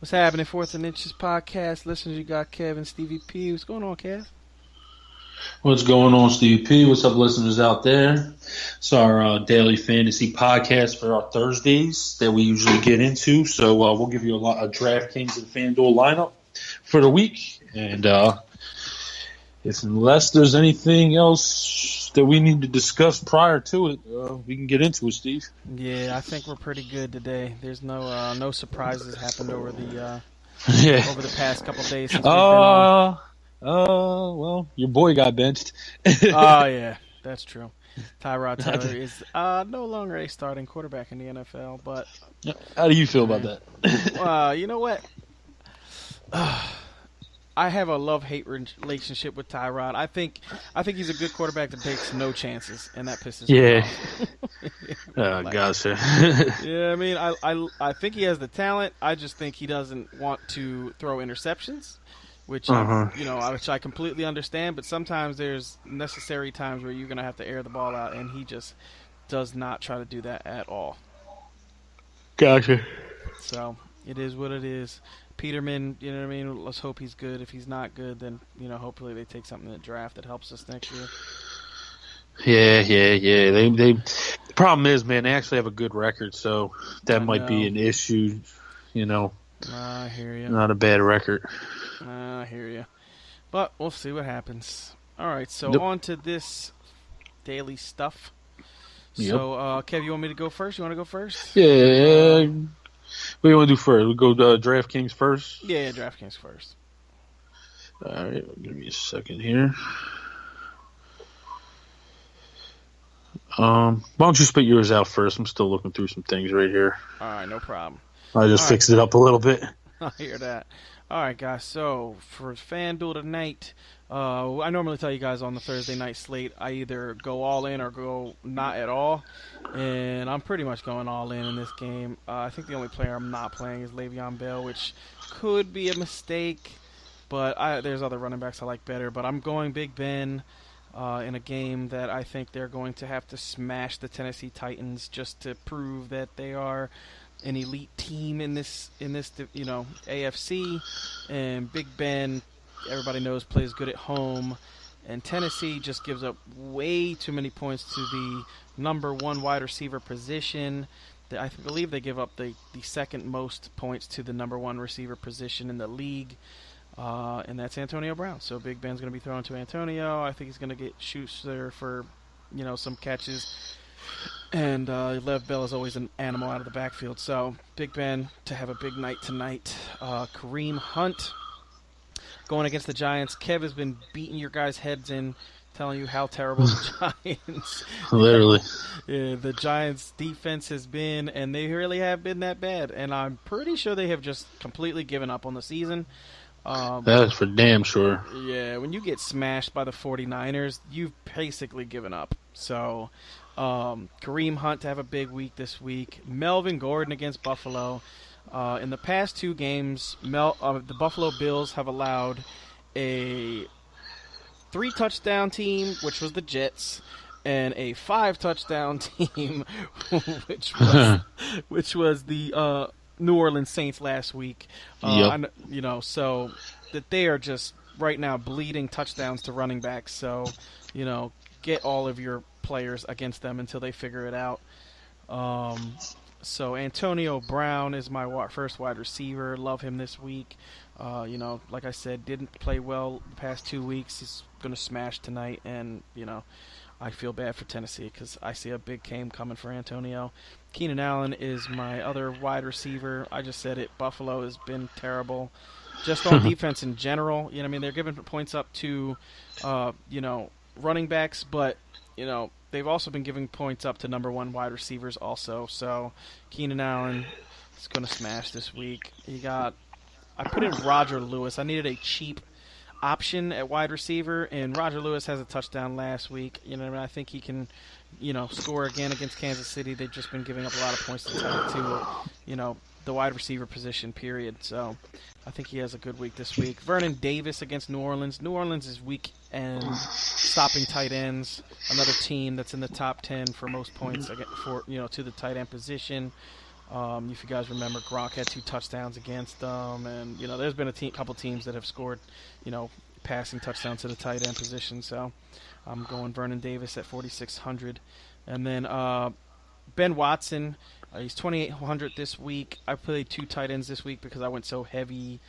What's happening, Fourth and Inches podcast? Listeners, you got Kev and Stevie P. What's going on, Kev? What's going on, Stevie P? What's up, listeners out there? It's our daily fantasy podcast for our Thursdays that we usually get into. So we'll give you a DraftKings and FanDuel lineup for the week. And unless there's anything else that we need to discuss prior to it, we can get into it, Steve. Yeah, I think we're pretty good today. There's no surprises happened over the over the past couple of days since we've been on. Well, your boy got benched. Oh, yeah, that's true. Tyrod Taylor is no longer a starting quarterback in the NFL, but... How do you feel about that? You know what? I have a love-hate relationship with Tyrod. I think he's a good quarterback that takes no chances, and that pisses me off. Gotcha. Yeah, I mean, I think he has the talent. I just think he doesn't want to throw interceptions, which which I completely understand. But sometimes there's necessary times where you're gonna have to air the ball out, and he just does not try to do that at all. Gotcha. So it is what it is. Peterman, you know what I mean? Let's hope he's good. If he's not good, then, hopefully they take something in the draft that helps us next year. Yeah. The problem is, man, they actually have a good record, so that might be an issue, I hear you. Not a bad record. I hear you. But we'll see what happens. All right, so on to this daily stuff. Yep. So, Kev, you want me to go first? You want to go first? Yeah. What do you want to do first? We go DraftKings first? Yeah, DraftKings first. All right, give me a second here. Why don't you spit yours out first? I'm still looking through some things right here. All right, no problem. I just fixed it up a little bit. I hear that. All right, guys. So for FanDuel tonight, I normally tell you guys on the Thursday night slate, I either go all in or go not at all. And I'm pretty much going all in this game. I think the only player I'm not playing is Le'Veon Bell, which could be a mistake. But there's other running backs I like better. But I'm going Big Ben in a game that I think they're going to have to smash the Tennessee Titans just to prove that they are an elite team in this AFC. And Big Ben, everybody knows, plays good at home. And Tennessee just gives up way too many points to the number one wide receiver position. I believe they give up the second most points to the number one receiver position in the league. And that's Antonio Brown. So Big Ben's going to be thrown to Antonio. I think he's going to get Schuster for, some catches. And Lev Bell is always an animal out of the backfield. So Big Ben to have a big night tonight. Kareem Hunt going against the Giants. Kev has been beating your guys' heads in, telling you how terrible the Giants. Literally. Yeah, the Giants' defense has been, and they really have been that bad. And I'm pretty sure they have just completely given up on the season. That is for damn sure. Yeah, when you get smashed by the 49ers, you've basically given up. So Kareem Hunt to have a big week this week. Melvin Gordon against Buffalo. In the past two games, the Buffalo Bills have allowed a 3-touchdown team, which was the Jets, and a 5-touchdown team, which was the New Orleans Saints last week. Yep. So that they are just right now bleeding touchdowns to running backs. So, get all of your players against them until they figure it out. So Antonio Brown is my first wide receiver. Love him this week. Like I said, didn't play well the past 2 weeks. He's going to smash tonight, and, I feel bad for Tennessee because I see a big game coming for Antonio. Keenan Allen is my other wide receiver. I just said it. Buffalo has been terrible. Just on defense in general. They're giving points up to, running backs, but, they've also been giving points up to number one wide receivers also. So Keenan Allen is going to smash this week. I put in Roger Lewis. I needed a cheap option at wide receiver, and Roger Lewis has a touchdown last week. I think he can, score again against Kansas City. They've just been giving up a lot of points to the wide receiver position, period. So I think he has a good week this week. Vernon Davis against New Orleans. New Orleans is weak and stopping tight ends. Another team that's in the top 10 for most points to the tight end position. If you guys remember, Gronk had 2 touchdowns against them, and there's been couple teams that have scored, passing touchdowns to the tight end position. So I'm going Vernon Davis at 4,600, and then Ben Watson. He's 2,800 this week. I played 2 tight ends this week because I went so heavy,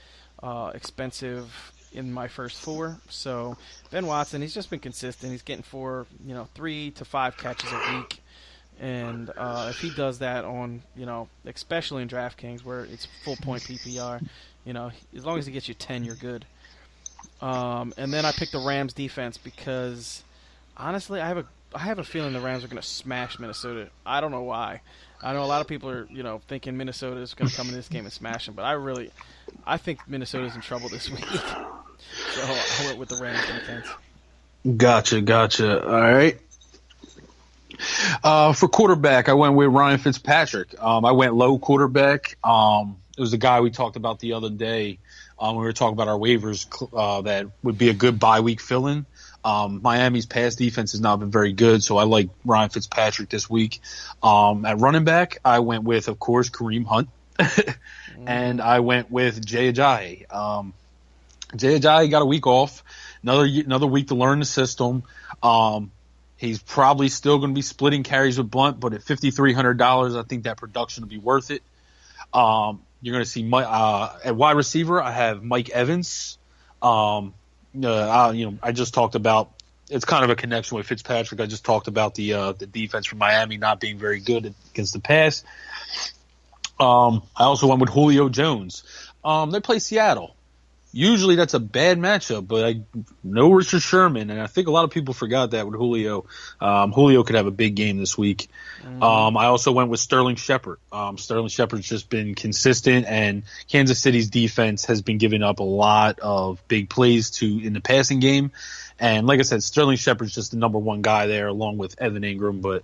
expensive in my first 4. So Ben Watson, he's just been consistent. He's getting 3 to 5 catches a week. And if he does that on, especially in DraftKings where it's full point PPR, as long as he gets you 10, you're good. And then I picked the Rams defense because, honestly, I have a feeling the Rams are going to smash Minnesota. I don't know why. I know a lot of people are, thinking Minnesota is going to come in this game and smash them, but I think Minnesota's in trouble this week. So I went with the Rams defense. Gotcha. All right. For quarterback, I went with Ryan Fitzpatrick. I went low quarterback. It was the guy we talked about the other day when we were talking about our waivers that would be a good bye week fill-in. Miami's pass defense has not been very good, so I like Ryan Fitzpatrick this week. At running back, I went with, of course, Kareem Hunt, and I went with Jay Ajayi. Jay Ajayi got a week off, another week to learn the system. He's probably still going to be splitting carries with Blunt, but at $5,300, I think that production will be worth it. You're going to see at wide receiver, I have Mike Evans. I just talked about it's kind of a connection with Fitzpatrick. I just talked about the defense from Miami not being very good against the pass. I also went with Julio Jones. They play Seattle. Usually that's a bad matchup, but I know Richard Sherman, and I think a lot of people forgot that with Julio. Julio could have a big game this week. I also went with Sterling Shepard. Sterling Shepard's just been consistent, and Kansas City's defense has been giving up a lot of big plays in the passing game. And like I said, Sterling Shepard's just the number one guy there, along with Evan Ingram, but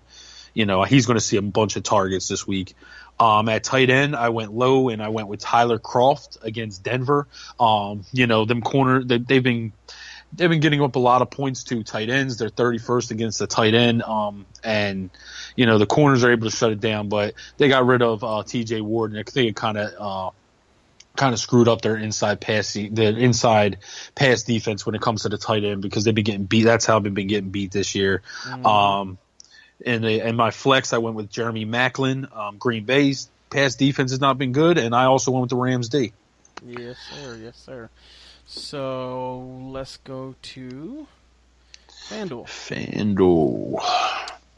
he's going to see a bunch of targets this week. At tight end, I went low and I went with Tyler Kroft against Denver. Them corner they've been getting up a lot of points to tight ends. They're 31st against the tight end. And the corners are able to shut it down, but they got rid of T.J. Ward, and I think it kind of screwed up their inside pass defense when it comes to the tight end because they've been getting beat. That's how they've been getting beat this year. And my flex, I went with Jeremy Maclin. Green Bay's pass defense has not been good, and I also went with the Rams D. Yes, sir. So let's go to FanDuel.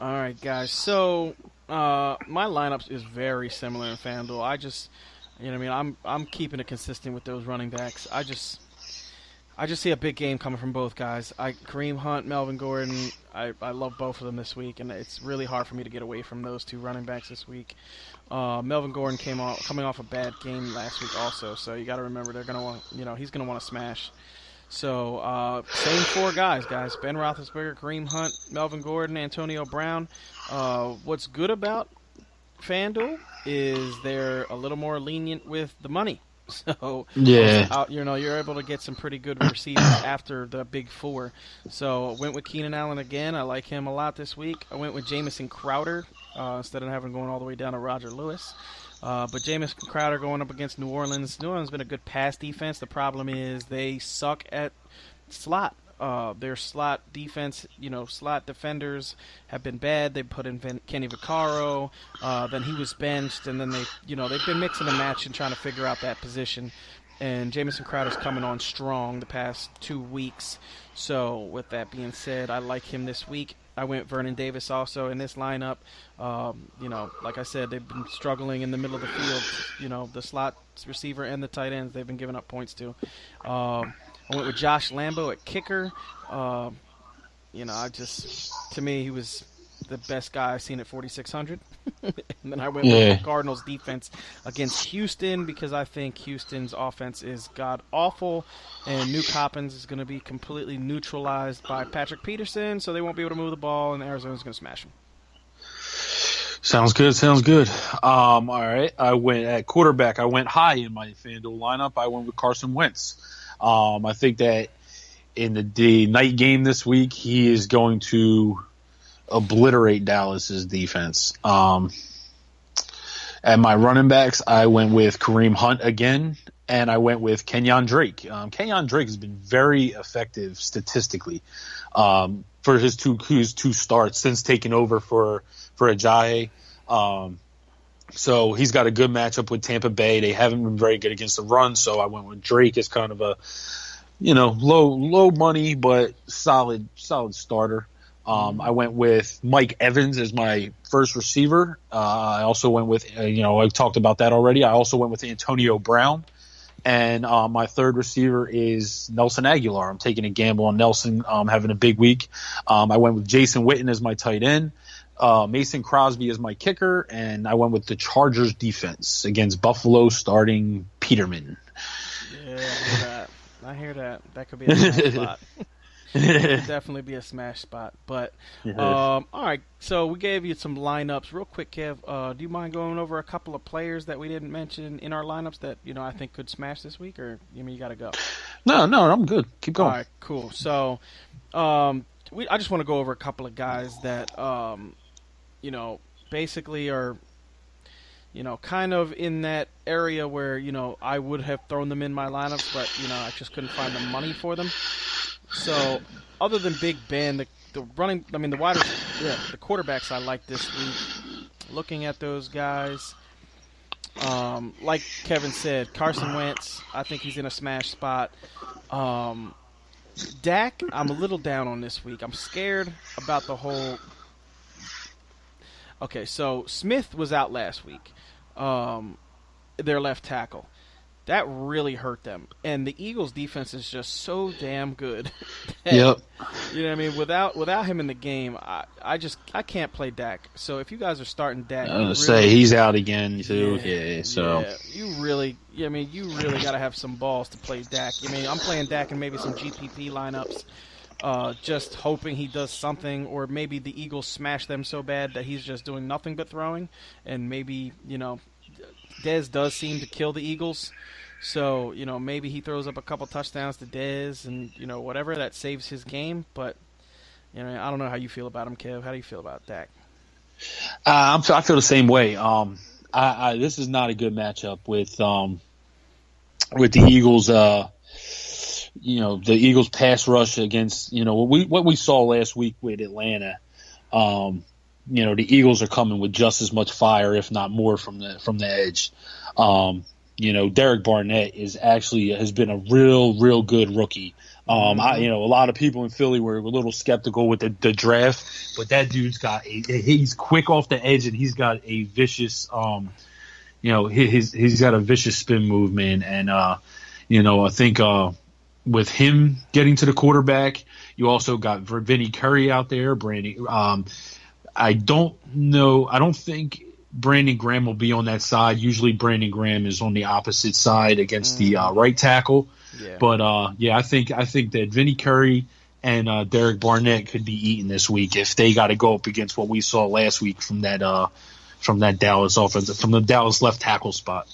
All right, guys. So my lineup is very similar in FanDuel. I just, I'm keeping it consistent with those running backs. I just see a big game coming from both guys. Kareem Hunt, Melvin Gordon, I love both of them this week, and it's really hard for me to get away from those 2 running backs this week. Melvin Gordon coming off a bad game last week also, so you got to remember they're going to want, he's going to want to smash. So same 4 guys. Ben Roethlisberger, Kareem Hunt, Melvin Gordon, Antonio Brown. What's good about FanDuel is they're a little more lenient with the money. So yeah, you're able to get some pretty good receivers after the big 4. So went with Keenan Allen again. I like him a lot this week. I went with Jamison Crowder instead of having going all the way down to Roger Lewis. But Jamison Crowder going up against New Orleans. New Orleans has been a good pass defense. The problem is they suck at slot. Their slot defense, slot defenders have been bad. They put in Kenny Vaccaro, then he was benched, and then they've been mixing and matching trying to figure out that position. And Jamison Crowder's coming on strong the past 2 weeks. So with that being said, I like him this week. I went Vernon Davis also in this lineup. Like I said, they've been struggling in the middle of the field. The slot receiver and the tight ends they've been giving up points to. I went with Josh Lambo at kicker. To me, he was the best guy I've seen at 4,600. And then I went with the Cardinals defense against Houston because I think Houston's offense is god-awful, and Nuke Hopkins is going to be completely neutralized by Patrick Peterson, so they won't be able to move the ball, and Arizona's going to smash them. Sounds good. All right. I went at quarterback. I went high in my FanDuel lineup. I went with Carson Wentz. I think that in the night game this week, he is going to obliterate Dallas's defense. At my running backs, I went with Kareem Hunt again, and I went with Kenyon Drake. Kenyon Drake has been very effective statistically for his two starts since taking over for Ajayi. So he's got a good matchup with Tampa Bay. They haven't been very good against the run, so I went with Drake as kind of a low money but solid starter. I went with Mike Evans as my first receiver. I also went with, I talked about that already. I also went with Antonio Brown. And my third receiver is Nelson Aguilar. I'm taking a gamble on Nelson having a big week. I went with Jason Witten as my tight end. Mason Crosby as my kicker. And I went with the Chargers defense against Buffalo starting Peterman. Yeah, I hear that. That could be a nice spot. It could definitely be a smash spot. But all right, so we gave you some lineups real quick, Kev. Do you mind going over a couple of players that we didn't mention in our lineups that I think could smash this week, or you got to go? No, I'm good. Keep going. All right, cool. So I just want to go over a couple of guys that basically are kind of in that area where I would have thrown them in my lineups, but I just couldn't find the money for them. So, other than Big Ben, the quarterbacks I like this week. Looking at those guys, like Kevin said, Carson Wentz, I think he's in a smash spot. Dak, I'm a little down on this week. I'm scared about the whole. Okay, so Smith was out last week, their left tackle. That really hurt them. And the Eagles' defense is just so damn good. Yep. You know what I mean? Without him in the game, I can't play Dak. So if you guys are starting Dak, he's out again too. You really got to have some balls to play Dak. I'm playing Dak in maybe some GPP lineups, just hoping he does something, or maybe the Eagles smash them so bad that he's just doing nothing but throwing, and maybe Dez does seem to kill the Eagles. So, maybe he throws up a couple touchdowns to Dez and, whatever, that saves his game. But, I don't know how you feel about him, Kev. How do you feel about Dak? I feel the same way. This is not a good matchup with the Eagles. The Eagles pass rush against, what we saw last week with Atlanta. The Eagles are coming with just as much fire, if not more, from the edge. Derek Barnett has been a real good rookie. A lot of people in Philly were a little skeptical with the draft, but that dude's he's quick off the edge, and he's got a vicious, he's got a vicious spin movement, and I think with him getting to the quarterback, you also got Vinny Curry out there, Brandy. I don't think Brandon Graham will be on that side. Usually Brandon Graham is on the opposite side against the right tackle. Yeah. But, I think that Vinny Curry and Derek Barnett could be eaten this week if they got to go up against what we saw last week from that Dallas offense, from the Dallas left tackle spot.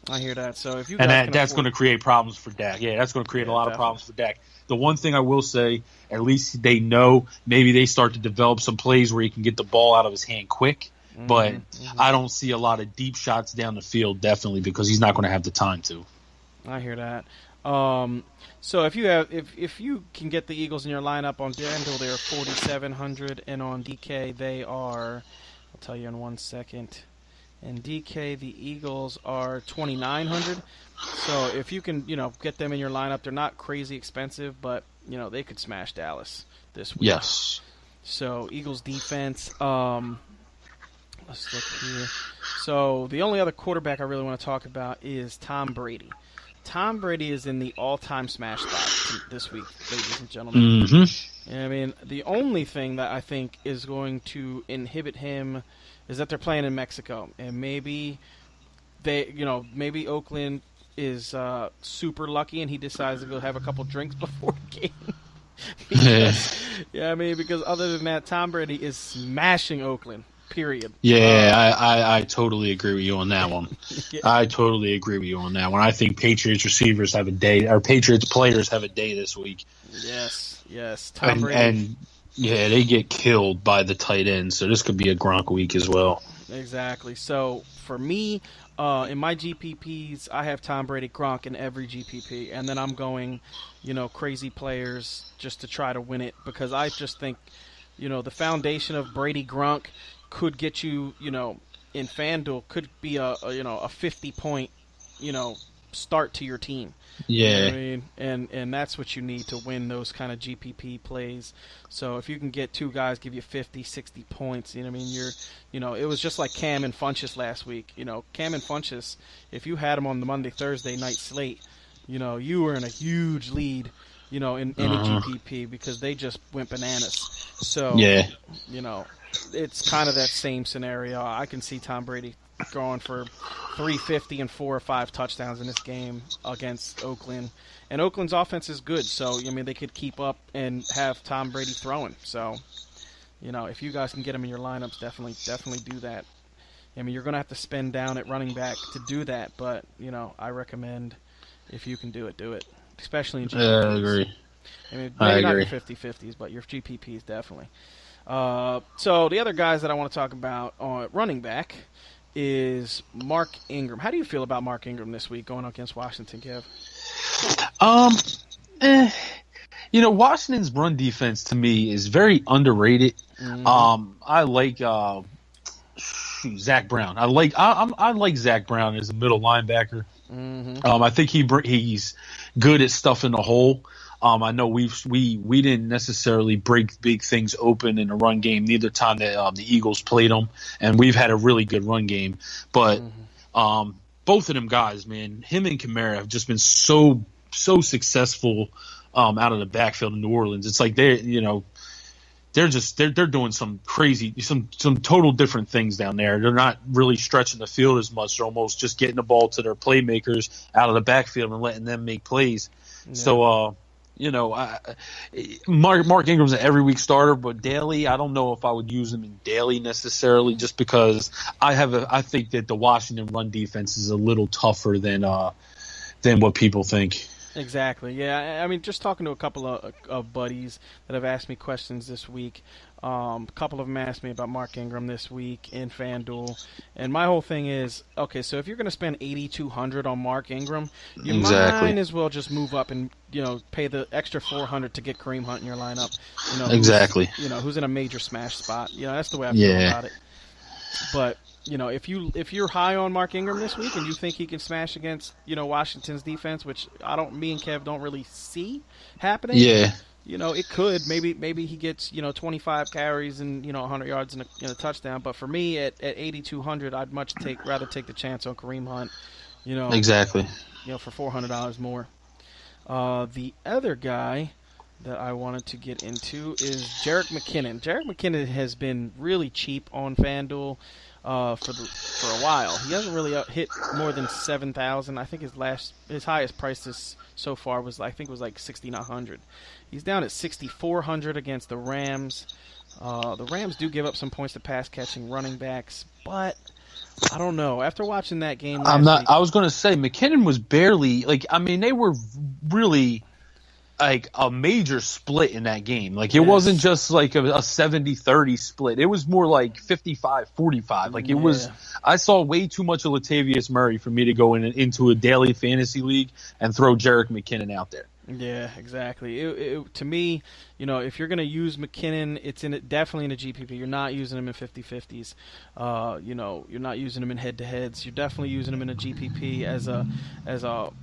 I hear that. So if you that's going to create problems for Dak. Yeah, that's going to create a lot of problems for Dak. The one thing I will say, at least they know, maybe they start to develop some plays where he can get the ball out of his hand quick. But I don't see a lot of deep shots down the field, definitely, because he's not going to have the time to. I hear that. So if you can get the Eagles in your lineup on FanDuel, they're 4,700, and on DK they are. I'll tell you in 1 second. And DK, the Eagles are 2,900. So if you can, get them in your lineup, they're not crazy expensive, but they could smash Dallas this week. Yes. So Eagles defense. Let's look here. So the only other quarterback I really want to talk about is Tom Brady. Tom Brady is in the all-time smash spot this week, ladies and gentlemen. Mm-hmm. The only thing that I think is going to inhibit him is that they're playing in Mexico, and maybe maybe Oakland is super lucky and he decides to go have a couple drinks before the game. Because other than that, Tom Brady is smashing Oakland. Period. Yeah, I totally agree with you on that one. Yeah. I totally agree with you on that one. I think Patriots receivers have a day, or Patriots players have a day this week. Yes. Tom Brady. And they get killed by the tight end, so this could be a Gronk week as well. Exactly. So for me, in my GPPs, I have Tom Brady, Gronk in every GPP, and then I'm going, crazy players just to try to win it because I just think, the foundation of Brady, Gronk could get you, in FanDuel could be a 50 point, you know, start to your team. You know what Yeah. I mean? And that's what you need to win those kind of GPP plays. So if you can get two guys give you 50, 60 points, you know what I mean? It was just like Cam and Funchess last week. Cam and Funchess, if you had them on the Monday, Thursday night slate, you were in a huge lead, in any Uh, GPP because they just went bananas. So, yeah. you know, it's kind of that same scenario. I can see Tom Brady going for 350 and 4 or 5 touchdowns in this game against Oakland. And Oakland's offense is good, so I mean they could keep up and have Tom Brady throwing. So, if you guys can get him in your lineups, definitely do that. I mean, you're going to have to spend down at running back to do that, but I recommend if you can do it, especially in I GPPs. agree. I mean, I maybe not your agree. 50-50s, but your GPPs definitely. So the other guys that I want to talk about on running back is Mark Ingram. How do you feel about Mark Ingram this week going up against Washington, Kev? Um, eh, Washington's run defense to me is very underrated. Mm-hmm. I like Zach Brown. I like Zach Brown as a middle linebacker. Mm-hmm. I think he's good at stuff in the hole. I know we didn't necessarily break big things open in the run game neither time that the Eagles played them, and we've had a really good run game. But both of them guys, man, him and Kamara have just been so successful out of the backfield in New Orleans. It's like they're doing some crazy, some total different things down there. They're not really stretching the field as much. They're almost just getting the ball to their playmakers out of the backfield and letting them make plays. Yeah. So, Mark Ingram's an every week starter, but daily, I don't know if I would use him in daily necessarily, just because I think that the Washington run defense is a little tougher than what people think. Exactly. Yeah. I mean, just talking to a couple of buddies that have asked me questions this week. A couple of them asked me about Mark Ingram this week in FanDuel, and my whole thing is, okay, so if you're going to spend $8,200 on Mark Ingram, you might as well just move up and pay the extra $400 to get Kareem Hunt in your lineup. Exactly. Who's in a major smash spot. That's the way I feel about it. But if you're high on Mark Ingram this week and you think he can smash against Washington's defense, which me and Kev don't really see happening. Yeah. It could maybe he gets 25 carries and 100 yards and a touchdown. But for me at 8,200, I'd rather take the chance on Kareem Hunt. Exactly. For $400 more. The other guy that I wanted to get into is Jerick McKinnon. Jerick McKinnon has been really cheap on FanDuel for a while. He hasn't really hit more than 7,000. I think his highest price so far was like 6,900. He's down at 6,400 against the Rams. The Rams do give up some points to pass catching running backs, but I don't know. After watching that game last week, I was going to say McKinnon was barely they were really like a major split in that game. Like, it wasn't just like a 70-30 split. It was more like 55-45. Like, it was – I saw way too much of Latavius Murray for me to go into a daily fantasy league and throw Jerick McKinnon out there. Yeah, exactly. To me, if you're going to use McKinnon, it's definitely in a GPP. You're not using him in 50-50s. You're not using him in head-to-heads. You're definitely using him in a GPP as a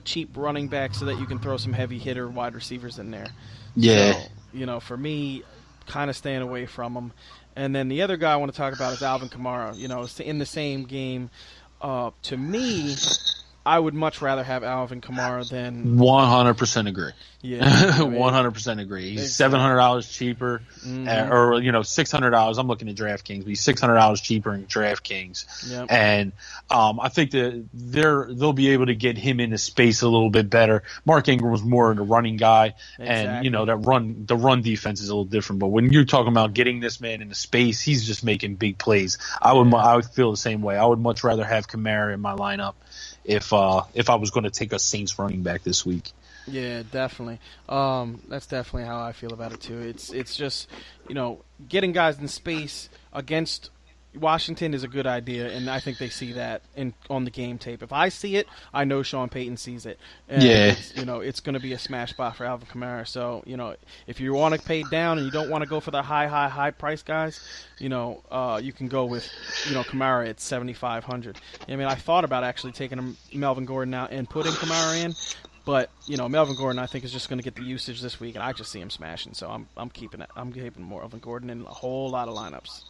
cheap running back so that you can throw some heavy hitter wide receivers in there. Yeah. So, for me, kind of staying away from him. And then the other guy I want to talk about is Alvin Kamara. It's in the same game. To me, I would much rather have Alvin Kamara than 100% agree. Yeah, 100% agree. He's $700 cheaper, or $600. I'm looking at DraftKings, but he's $600 cheaper in DraftKings. Yep. And I think that they'll be able to get him into space a little bit better. Mark Ingram was more of a running guy, and the run defense is a little different. But when you're talking about getting this man into space, he's just making big plays. I would feel the same way. I would much rather have Kamara in my lineup if I was going to take a Saints running back this week. Yeah, definitely. That's definitely how I feel about it too. It's just getting guys in space against Washington is a good idea, and I think they see that on the game tape. If I see it, I know Sean Payton sees it. And Yeah. it's going to be a smash spot for Alvin Kamara. So, if you want to pay down and you don't want to go for the high price guys, you can go with, Kamara at 7,500. I mean, I thought about actually taking Melvin Gordon out and putting Kamara in, but Melvin Gordon I think is just going to get the usage this week, and I just see him smashing. So I'm keeping it. I'm keeping Melvin Gordon in a whole lot of lineups.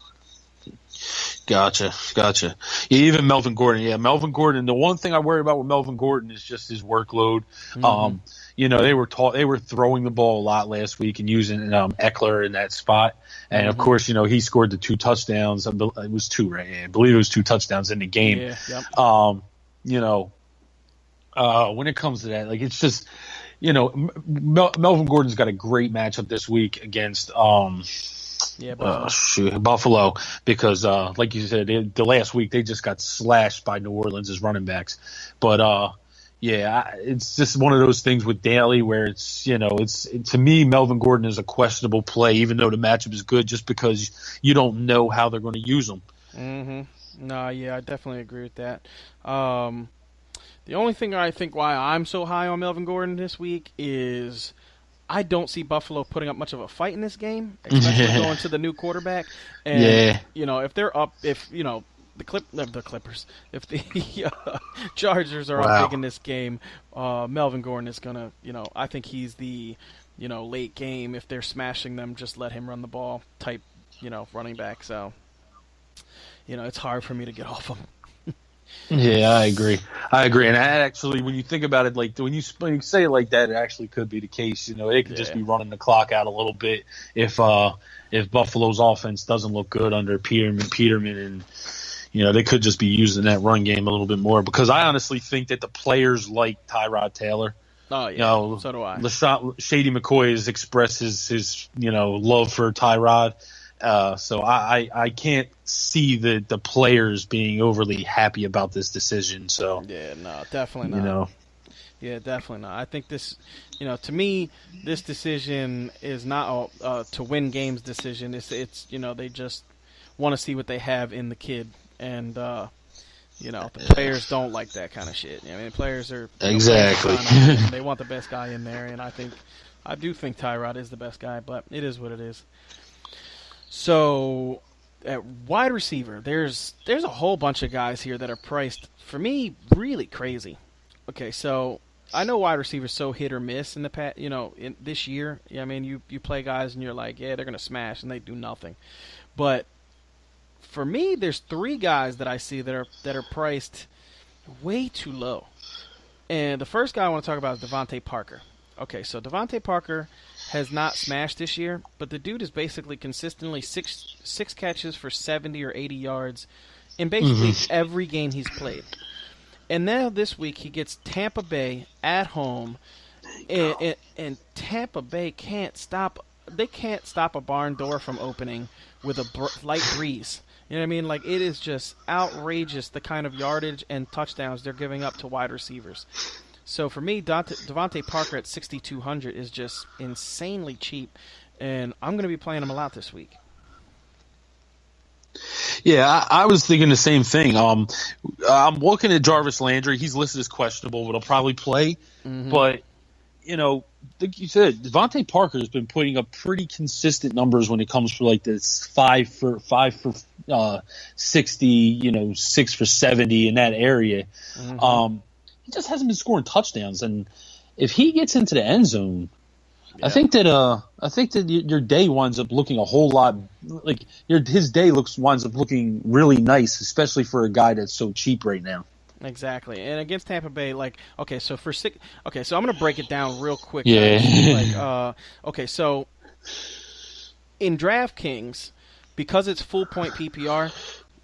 Gotcha. Yeah, even Melvin Gordon. Yeah, Melvin Gordon. The one thing I worry about with Melvin Gordon is just his workload. Mm-hmm. They were throwing the ball a lot last week and using Eckler in that spot. And of course, he scored the 2 touchdowns. It was 2, right? Yeah, I believe it was 2 touchdowns in the game. Yeah. Yep. When it comes to that, like, it's just, Melvin Gordon's got a great matchup this week against Buffalo, because like you said, the last week they just got slashed by New Orleans as running backs. But it's just one of those things with Daly where to me, Melvin Gordon is a questionable play, even though the matchup is good, just because you don't know how they're going to use him. Mm-hmm. No, yeah, I definitely agree with that. The only thing I think why I'm so high on Melvin Gordon this week is I don't see Buffalo putting up much of a fight in this game, especially going to the new quarterback. And, if they're up, the Clippers, if the Chargers are up big in this game, Melvin Gordon is going to, I think he's the, late game. If they're smashing them, just let him run the ball type, running back. So, it's hard for me to get off him. Yeah, I agree. And actually, when you think about it, like when you say it like that, it actually could be the case. They could just be running the clock out a little bit if Buffalo's offense doesn't look good under Peterman, and they could just be using that run game a little bit more. Because I honestly think that the players like Tyrod Taylor. Oh yeah, so do I. Shady McCoy has expressed his love for Tyrod. So I can't see the players being overly happy about this decision. So yeah, no, definitely not. Yeah, definitely not. I think this, to me, this decision is not to win games decision. It's they just want to see what they have in the kid, and the players don't like that kind of shit. I mean, players are exactly they want the best guy in there, and I do think Tyrod is the best guy, but it is what it is. So, at wide receiver, there's a whole bunch of guys here that are priced, for me, really crazy. Okay, so I know wide receivers so hit or miss in the past, in this year. I mean, you play guys and you're like, yeah, they're going to smash, and they do nothing. But for me, there's 3 guys that I see that are priced way too low. And the first guy I want to talk about is Devontae Parker. Okay, so Devontae Parker has not smashed this year, but the dude is basically consistently six catches for 70 or 80 yards in basically every game he's played. And now this week he gets Tampa Bay at home, and Tampa Bay can't stop a barn door from opening with a light breeze. You know what I mean? Like, it is just outrageous the kind of yardage and touchdowns they're giving up to wide receivers. So for me, Devontae Parker at 6,200 is just insanely cheap, and I'm going to be playing him a lot this week. Yeah, I was thinking the same thing. I'm looking at Jarvis Landry. He's listed as questionable, but he'll probably play. Mm-hmm. But, like you said, Devontae Parker has been putting up pretty consistent numbers when it comes to like this 5 for 60, 6 for 70 in that area. Mm-hmm. He just hasn't been scoring touchdowns, and if he gets into the end zone, I think that your day winds up looking a whole lot like his day winds up looking really nice, especially for a guy that's so cheap right now. Exactly, and against Tampa Bay, so I'm gonna break it down real quick. Yeah. So in DraftKings, because it's full point PPR,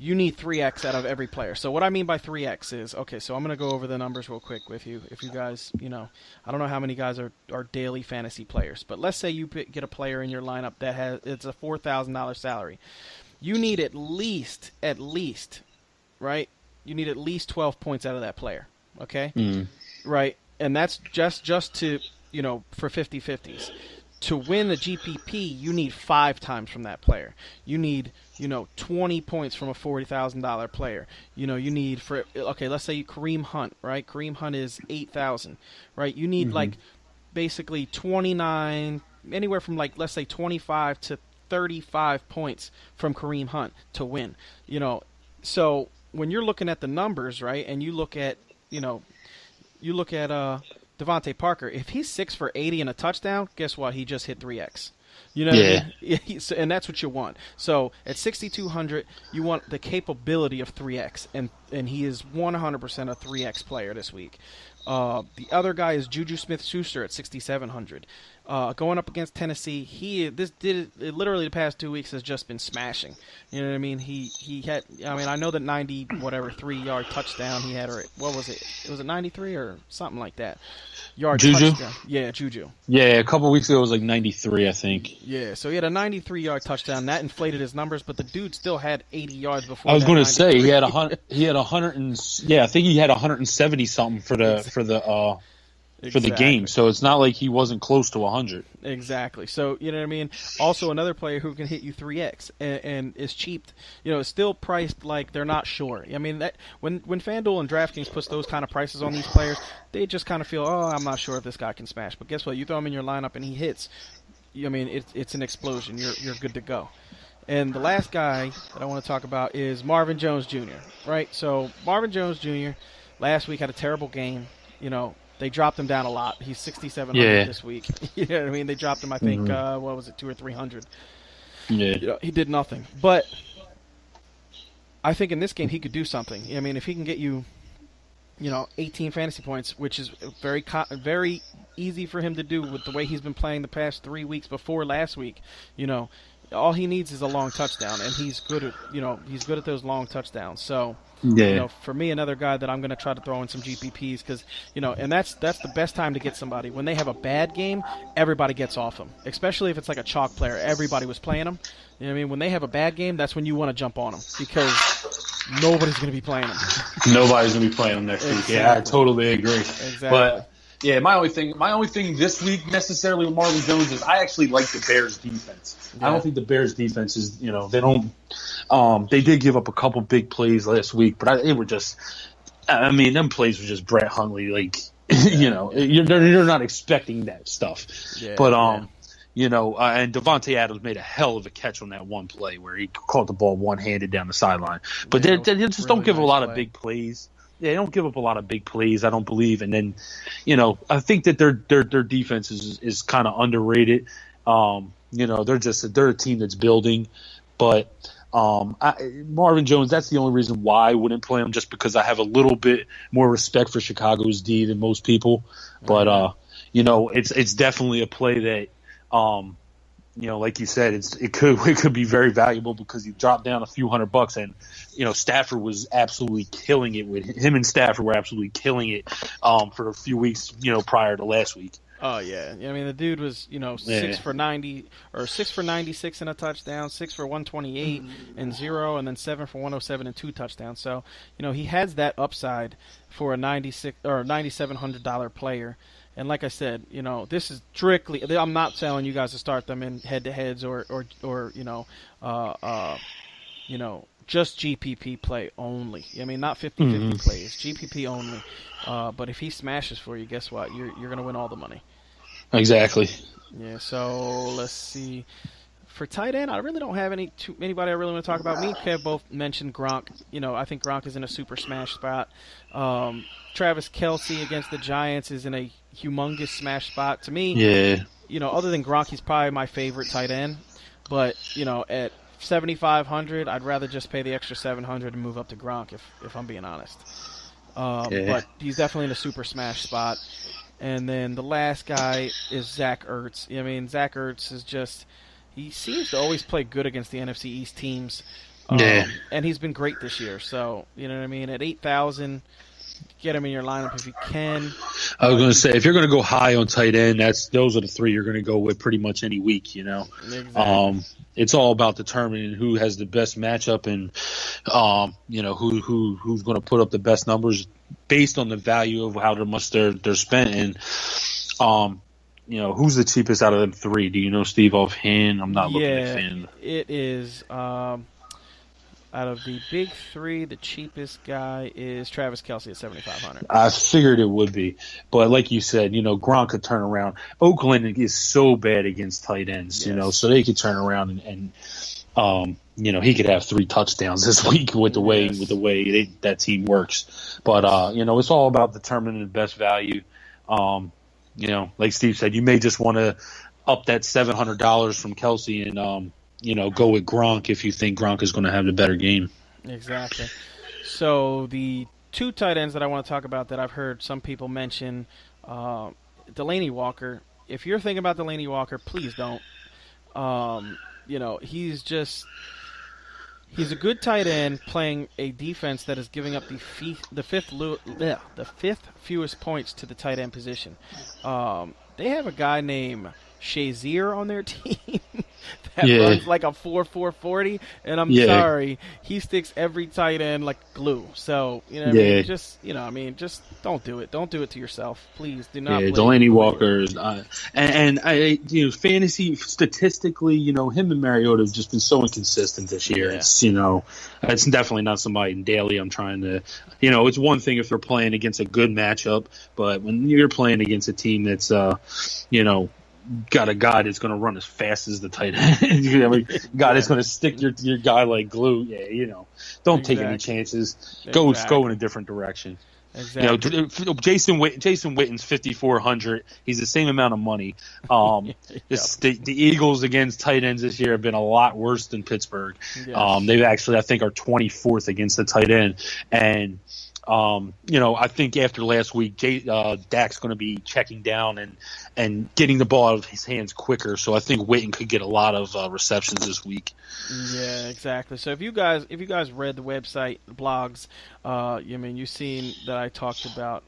you need 3x out of every player. So what I mean by 3x is, so I'm going to go over the numbers real quick with you. If you guys, I don't know how many guys are daily fantasy players, but let's say you get a player in your lineup that it's a $4,000 salary. You need at least, right? You need at least 12 points out of that player, okay? Mm. Right? And that's just to, for 50-50s. to win the GPP, you need 5 times from that player. You need, 20 points from a $40,000 player. You need let's say Kareem Hunt, right? Kareem Hunt is 8,000, right? You need basically 29, anywhere from let's say 25 to 35 points from Kareem Hunt to win. So when you're looking at the numbers, right, and you look at Devontae Parker, if he's 6 for 80 and a touchdown, guess what? He just hit 3x. You know what I mean? And that's what you want. So at 6,200, you want the capability of 3x, and he is 100% a 3x player this week. The other guy is Juju Smith-Schuster at 6,700. Going up against Tennessee, literally the past 2 weeks has just been smashing. You know what I mean? He had, I know that 3-yard touchdown he had, or what was it? Was it 93 or something like that? Juju? Touchdown. Yeah, Juju. Yeah, a couple of weeks ago it was 93, I think. Yeah, so he had a 93-yard touchdown. That inflated his numbers, but the dude still had 80 yards before. I was going to say he had 100. He had 100 I think he had 170 something for the game. So it's not like he wasn't close to 100. Exactly. So, you know what I mean? Also, another player who can hit you 3x and is cheap, is still priced like they're not sure. I mean, that when FanDuel and DraftKings puts those kind of prices on these players, they just kind of feel, I'm not sure if this guy can smash. But guess what? You throw him in your lineup and he hits. It's an explosion. You're good to go. And the last guy that I want to talk about is Marvin Jones Jr., right? So Marvin Jones Jr. last week had a terrible game. They dropped him down a lot. He's 6,700 this week. You know what I mean? They dropped him, I think, 200 or 300. Yeah. He did nothing. But I think in this game he could do something. I mean, if he can get you, 18 fantasy points, which is very easy for him to do with the way he's been playing the past 3 weeks before last week, all he needs is a long touchdown, and he's good at those long touchdowns. So, for me, another guy that I'm going to try to throw in some GPPs because, and that's the best time to get somebody. When they have a bad game, everybody gets off them, especially if it's like a chalk player. Everybody was playing them. You know what I mean? When they have a bad game, that's when you want to jump on them because nobody's going to be playing them. Nobody's going to be playing them next week. Yeah, I totally agree. Exactly. But yeah, my only thing this week necessarily with Marvin Jones is I actually like the Bears defense. Yeah. I don't think the Bears defense is, they don't. They did give up a couple big plays last week, but they were just. I mean, them plays were just Brett Hundley, you're not expecting that stuff. Yeah, but and Devontae Adams made a hell of a catch on that one play where he caught the ball one-handed down the sideline. But they just really don't give a lot of big plays. Yeah, they don't give up a lot of big plays, I don't believe. And then, I think that their defense is kind of underrated. They're a team that's building. But Marvin Jones, that's the only reason why I wouldn't play him, just because I have a little bit more respect for Chicago's D than most people. But, it's definitely a play that, like you said, it could be very valuable because you drop down a few $100 and Stafford was absolutely killing it with him, and Stafford were absolutely killing it for a few weeks prior to last week. Oh yeah, I mean the dude was 6 for 90 or 6 for 96 and a touchdown, 6 for 128 and 0, and then 7 for 107 and 2 touchdowns. So he has that upside for a $96 or $9,700 player. And like I said, this is strictly. I'm not telling you guys to start them in head-to-heads or just GPP play only. I mean, not 50-50 plays, GPP only. But if he smashes for you, guess what? You're going to win all the money. Exactly. Yeah. So let's see. For tight end, I really don't have anybody I really want to talk about. Me and Kev both mentioned Gronk. I think Gronk is in a super smash spot. Travis Kelce against the Giants is in a humongous smash spot. To me, other than Gronk, he's probably my favorite tight end. But, at 7,500, I'd rather just pay the extra 700 and move up to Gronk, if I'm being honest. But he's definitely in a super smash spot. And then the last guy is Zach Ertz. I mean, Zach Ertz is just – he seems to always play good against the NFC East teams. And he's been great this year. So, you know what I mean? At 8,000, get him in your lineup if you can. I was going to say, if you're going to go high on tight end, those are the three you're going to go with pretty much any week, Exactly. It's all about determining who has the best matchup and, who's going to put up the best numbers based on the value of how much they're spent. And, who's the cheapest out of them three? Do you know, Steve, offhand? I'm not looking at Yeah, fan. it is. Out of the big three, the cheapest guy is Travis Kelce at 7,500. I figured it would be, but like you said, Gronk could turn around. Oakland is so bad against tight ends, Yes. so they could turn around he could have 3 touchdowns this week with the way Yes. that team works. But it's all about determining the best value. Like Steve said, you may just want to up that $700 from Kelsey and go with Gronk if you think Gronk is going to have the better game. Exactly. So the 2 tight ends that I want to talk about that I've heard some people mention, Delaney Walker. If you're thinking about Delaney Walker, please don't. He's a good tight end playing a defense that is giving up the fifth fewest points to the tight end position. They have a guy named Shazier on their team that runs like a 4.40, and I'm sorry, he sticks every tight end like glue. So just don't do it. Don't do it to yourself, please. Do not. Yeah, Delaney Walker is, fantasy statistically, him and Mariota have just been so inconsistent this year. Yeah. It's definitely not somebody in daily. I'm trying to, it's one thing if they're playing against a good matchup, but when you're playing against a team that's, got a guy that's going to run as fast as the tight end. Guy that's going to stick your guy like glue. Yeah, don't take any chances. Go in a different direction. Exactly. Jason Witten's 5,400. He's the same amount of money. The Eagles against tight ends this year have been a lot worse than Pittsburgh. Yes. They've actually, I think, are 24th against the tight end. And I think after last week, Dak's going to be checking down and getting the ball out of his hands quicker. So I think Witten could get a lot of receptions this week. Yeah, exactly. So if you guys read the website blogs, you've seen that I talked about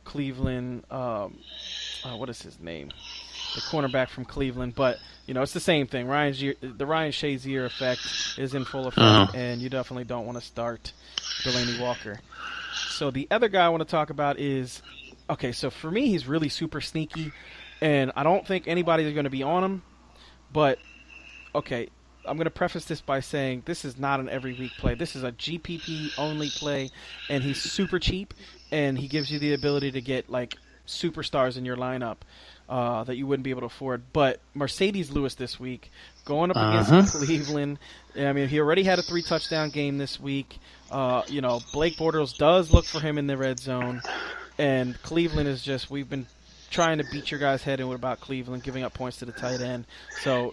Cleveland. What is his name? The cornerback from Cleveland, but it's the same thing. The Ryan Shazier effect is in full effect, and you definitely don't want to start Delaney Walker. So the other guy I want to talk about is, so for me, he's really super sneaky, and I don't think anybody's going to be on him. But I'm going to preface this by saying this is not an every week play. This is a GPP only play, and he's super cheap, and he gives you the ability to get like superstars in your lineup that you wouldn't be able to afford. But Mercedes Lewis this week, going up against Cleveland. I mean, he already had a 3-touchdown game this week. Blake Bortles does look for him in the red zone. And Cleveland is just, we've been trying to beat your guys' head in about Cleveland, giving up points to the tight end. So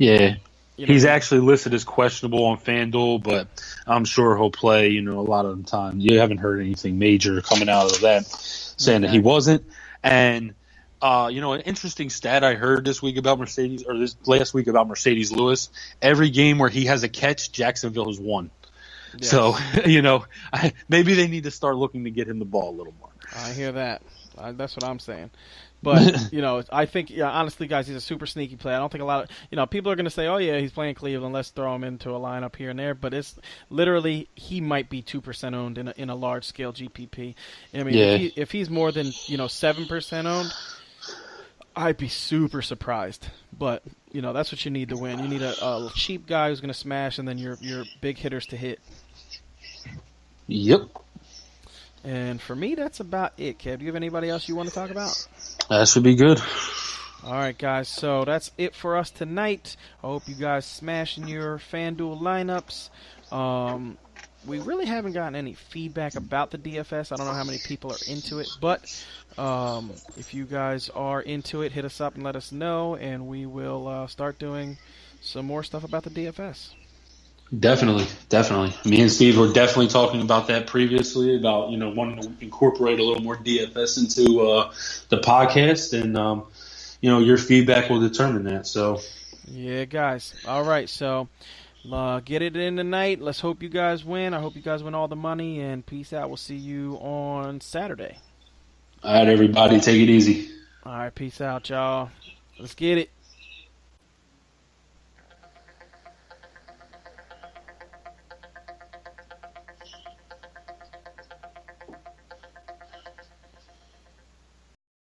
he's actually listed as questionable on FanDuel, but I'm sure he'll play, a lot of the time. You haven't heard anything major coming out of that saying that he wasn't. And an interesting stat I heard this week about this last week about Mercedes Lewis, every game where he has a catch, Jacksonville has won. Yes. So, maybe they need to start looking to get him the ball a little more. I hear that. That's what I'm saying. But, I think, honestly, guys, he's a super sneaky player. I don't think a lot of, people are going to say, oh, yeah, he's playing Cleveland. Let's throw him into a lineup here and there. But it's literally, he might be 2% owned in a large-scale GPP. I mean, if he's more than, 7% owned, I'd be super surprised. But, that's what you need to win. You need a cheap guy who's going to smash and then your big hitters to hit. Yep. And for me, that's about it, Kev. Do you have anybody else you want to talk about? That should be good. All right, guys. So that's it for us tonight. I hope you guys smashing your FanDuel lineups. We really haven't gotten any feedback about the DFS. I don't know how many people are into it, but if you guys are into it, hit us up and let us know, and we will start doing some more stuff about the DFS. Definitely. Me and Steve were definitely talking about that previously, about wanting to incorporate a little more DFS into the podcast, and your feedback will determine that. So yeah, guys. All right, so get it in tonight. Let's hope you guys win. I hope you guys win all the money, and peace out. We'll see you on Saturday. All right, everybody, take it easy. All right, peace out, y'all. Let's get it.